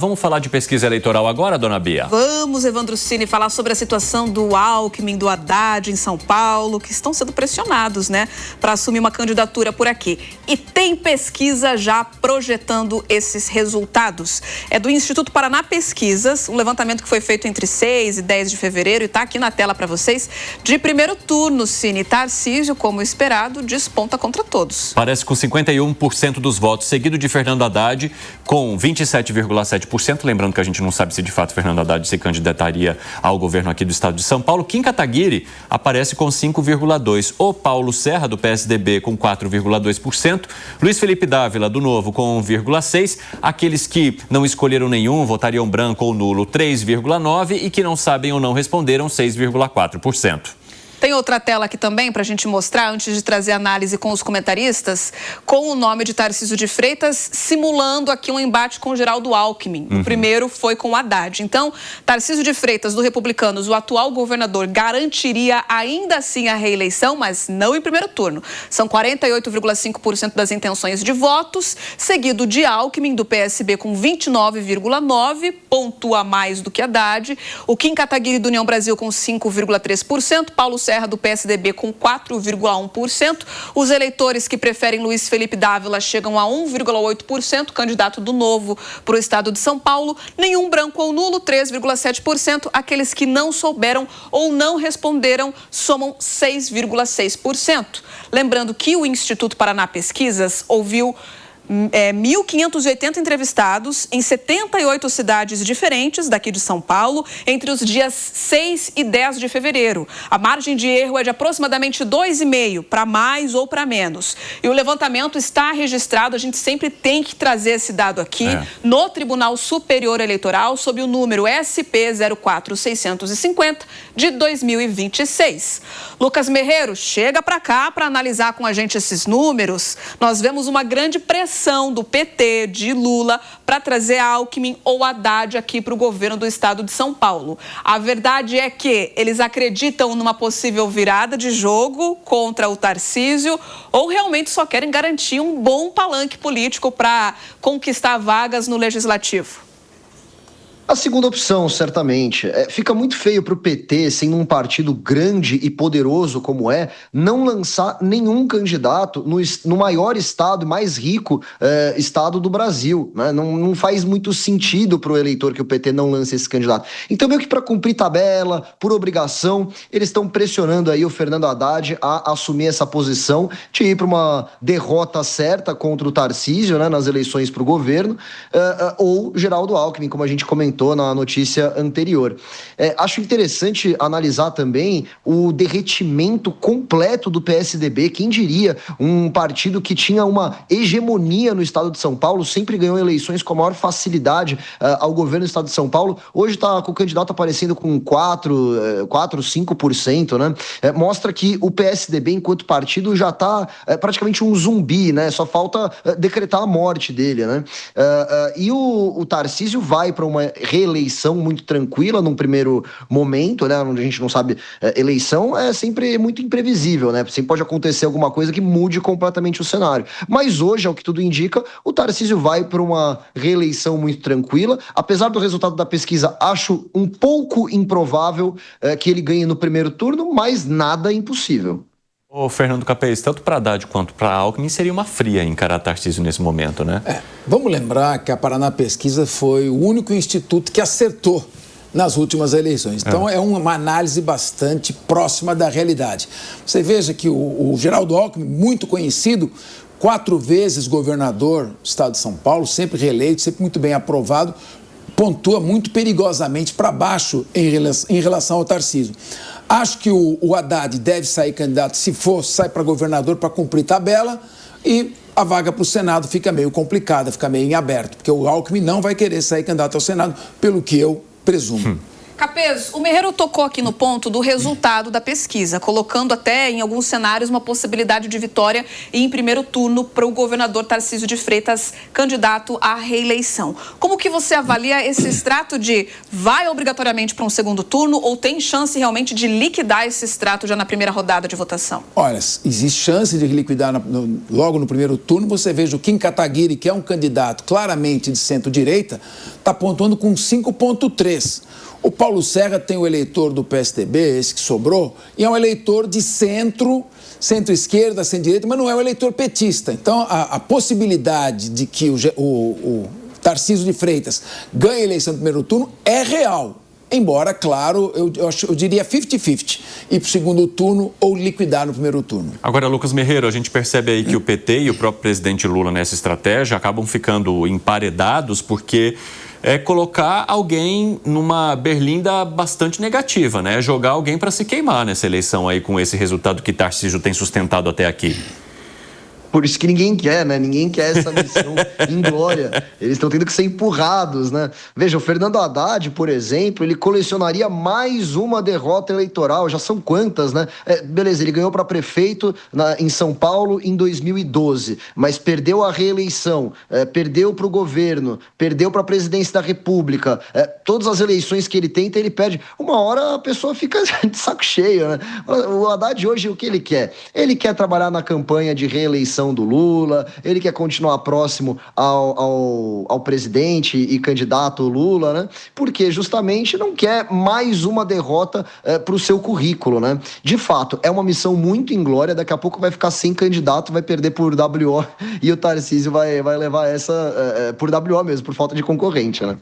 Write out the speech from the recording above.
Vamos falar de pesquisa eleitoral agora, dona Bia? Vamos, Evandro Cini, falar sobre a situação do Alckmin, do Haddad em São Paulo, que estão sendo pressionados, né, para assumir uma candidatura por aqui. E tem pesquisa já projetando esses resultados. É do Instituto Paraná Pesquisas, um levantamento que foi feito entre 6 e 10 de fevereiro e está aqui na tela para vocês. De primeiro turno, Cini, Tarcísio, como esperado, desponta contra todos. Parece com 51% dos votos, seguido de Fernando Haddad, com 27,7%. Lembrando que a gente não sabe se de fato Fernando Haddad se candidataria ao governo aqui do estado de São Paulo. Kim Kataguiri aparece com 5,2%. O Paulo Serra, do PSDB, com 4,2%. Luiz Felipe Dávila, do Novo, com 1,6%. Aqueles que não escolheram nenhum, votariam branco ou nulo, 3,9%. E que não sabem ou não responderam, 6,4%. Tem outra tela aqui também para a gente mostrar, antes de trazer análise com os comentaristas, com o nome de Tarcísio de Freitas, simulando aqui um embate com o Geraldo Alckmin. O primeiro foi com o Haddad. Então, Tarcísio de Freitas, do Republicanos, o atual governador, garantiria ainda assim a reeleição, mas não em primeiro turno. São 48,5% das intenções de votos, seguido de Alckmin, do PSB, com 29,9%, pontua mais do que Haddad. O Kim Kataguiri, do União Brasil, com 5,3%, Paulo Serra, do PSDB, com 4,1%. Os eleitores que preferem Luiz Felipe Dávila chegam a 1,8%, candidato do Novo para o estado de São Paulo. Nenhum branco ou nulo, 3,7%. Aqueles que não souberam ou não responderam somam 6,6%. Lembrando que o Instituto Paraná Pesquisas ouviu 1.580 entrevistados em 78 cidades diferentes daqui de São Paulo entre os dias 6 e 10 de fevereiro. A margem de erro é de aproximadamente 2,5% para mais ou para menos. E o levantamento está registrado, a gente sempre tem que trazer esse dado aqui, no Tribunal Superior Eleitoral, sob o número SP 04650 de 2026. Lucas Merreiro, chega para cá para analisar com a gente esses números. Nós vemos uma grande pressão do PT, de Lula, para trazer Alckmin ou Haddad aqui para o governo do estado de São Paulo. A verdade é que eles acreditam numa possível virada de jogo contra o Tarcísio ou realmente só querem garantir um bom palanque político para conquistar vagas no Legislativo? A segunda opção, certamente. Fica muito feio para o PT, sendo um partido grande e poderoso como não lançar nenhum candidato no maior estado, mais rico estado do Brasil. Né? Não faz muito sentido para o eleitor que o PT não lance esse candidato. Então, meio que para cumprir tabela, por obrigação, eles estão pressionando aí o Fernando Haddad a assumir essa posição de ir para uma derrota certa contra o Tarcísio, né, nas eleições para o governo, ou Geraldo Alckmin, como a gente comentou na notícia anterior. Acho interessante analisar também o derretimento completo do PSDB. Quem diria, um partido que tinha uma hegemonia no estado de São Paulo, sempre ganhou eleições com a maior facilidade ao governo do estado de São Paulo, hoje está com o candidato aparecendo com 4, 5%, né? Mostra que o PSDB, enquanto partido, já está praticamente um zumbi, né? Só falta decretar a morte dele, né? E o Tarcísio vai para uma reeleição muito tranquila num primeiro momento, né, onde a gente não sabe, eleição é sempre muito imprevisível, né, sempre pode acontecer alguma coisa que mude completamente o cenário, mas hoje, ao que tudo indica, o Tarcísio vai para uma reeleição muito tranquila, apesar do resultado da pesquisa, acho um pouco improvável que ele ganhe no primeiro turno, mas nada impossível. Ô, Fernando Capês, tanto para Haddad quanto para Alckmin seria uma fria encarar Tarcísio nesse momento, né? Vamos lembrar que a Paraná Pesquisa foi o único instituto que acertou nas últimas eleições. Então, é uma análise bastante próxima da realidade. Você veja que o Geraldo Alckmin, muito conhecido, 4 vezes governador do estado de São Paulo, sempre reeleito, sempre muito bem aprovado, pontua muito perigosamente para baixo em relação ao Tarcísio. Acho que o Haddad deve sair candidato, se for, sai para governador para cumprir tabela, e a vaga para o Senado fica meio complicada, fica meio em aberto, porque o Alckmin não vai querer sair candidato ao Senado, pelo que eu presumo. Capês, o Merreiro tocou aqui no ponto do resultado da pesquisa, colocando até em alguns cenários uma possibilidade de vitória em primeiro turno para o governador Tarcísio de Freitas, candidato à reeleição. Como que você avalia esse extrato de vai obrigatoriamente para um segundo turno ou tem chance realmente de liquidar esse extrato já na primeira rodada de votação? Olha, existe chance de liquidar logo no primeiro turno. Você veja o Kim Kataguiri, que é um candidato claramente de centro-direita, está pontuando com 5,3. O Paulo Serra tem o eleitor do PSDB, esse que sobrou, e é um eleitor de centro-esquerda, centro-direita, mas não é um eleitor petista. Então, a possibilidade de que o Tarcísio de Freitas ganhe a eleição no primeiro turno é real. Embora, claro, eu diria 50-50, ir para o segundo turno ou liquidar no primeiro turno. Agora, Lucas Merreiro, a gente percebe aí que o PT e o próprio presidente Lula nessa estratégia acabam ficando emparedados porque é colocar alguém numa berlinda bastante negativa, né? Jogar alguém para se queimar nessa eleição aí com esse resultado que Tarcísio tem sustentado até aqui. Por isso que ninguém quer, né? Ninguém quer essa missão inglória. Eles estão tendo que ser empurrados, né? Veja, o Fernando Haddad, por exemplo, ele colecionaria mais uma derrota eleitoral. Já são quantas, né? Beleza, ele ganhou para prefeito em São Paulo em 2012, mas perdeu a reeleição, perdeu para o governo, perdeu para a presidência da República. Todas as eleições que ele tenta, ele perde. Uma hora a pessoa fica de saco cheio, né? O Haddad hoje, o que ele quer? Ele quer trabalhar na campanha de reeleição do Lula, ele quer continuar próximo ao presidente e candidato Lula, né? Porque justamente não quer mais uma derrota para o seu currículo, né? De fato, é uma missão muito inglória, daqui a pouco vai ficar sem candidato, vai perder por WO e o Tarcísio vai levar essa por WO mesmo, por falta de concorrente, né?